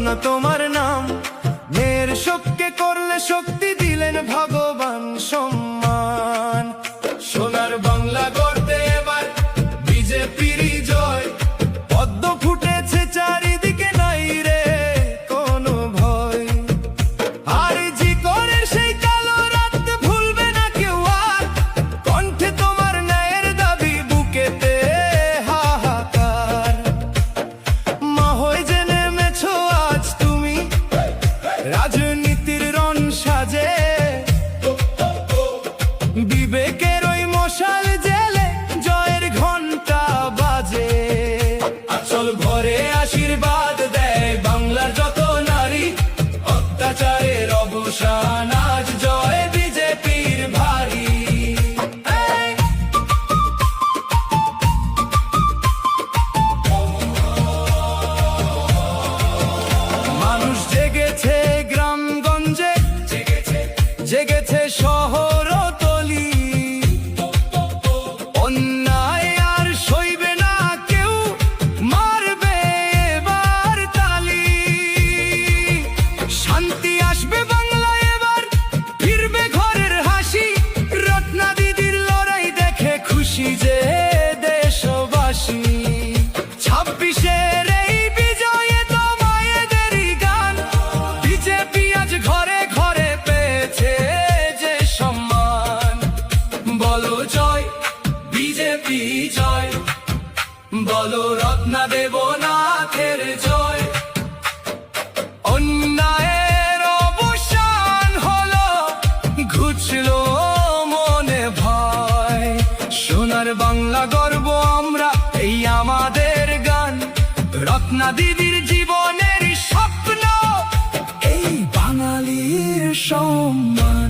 রত্না তোমার নাম, মেয়ের শোককে করলে শক্তি দিলেন ভগবান সম্মান। সোনার বাংলা গড়তে এবার বিজেপিরই জয়, পদ্ম ফুটেছে চারিদিকে, নাই রে কোনো ভয়। আর জি করে সেই কালো রাত ভুলবে না কেউ আর, কণ্ঠে তোমার ন্যায়ের দাবি, বুকেতে হাহাকার। মা হয়ে যে নেমেছো আজ তুমি রাজনীতির রণ সাজে, বিবেকের ওই মশাল জেলে জয়ের ঘন্টা বাজে। আচল ভরে আশীর্বাদ দেয় বাংলার যত নারী, অত্যাচারের অবসান আজ জয় বিজেপির ভারী। মানুষ জেগেছে গ্রামগঞ্জে, জেগেছে শহর তলি, অন্যায় আর সইবে না কেউ, মারবে এবার তালি। শান্তি আসবে বাংলায় এবার, ফিরবে ঘরের হাসি, রত্না দিদির লড়াই দেখে খুশি যে দেশবাসী। 26-এর এই বিজয়ে তো মায়েদেরই গান, বিজেপি আজ ঘরে ঘরে পেয়েছে যে সম্মান। বলো জয় বিজেপি জয়, বলো রত্না দেবনাথের জয়। অন্যায়ের অবসান হলো, ঘুচলো মনে ভয়। সোনার বাংলা গর্ব আমরা, এই আমাদের গান, রত্না দিদির জীবনের স্বপ্ন, এই বাঙালির সম্মান।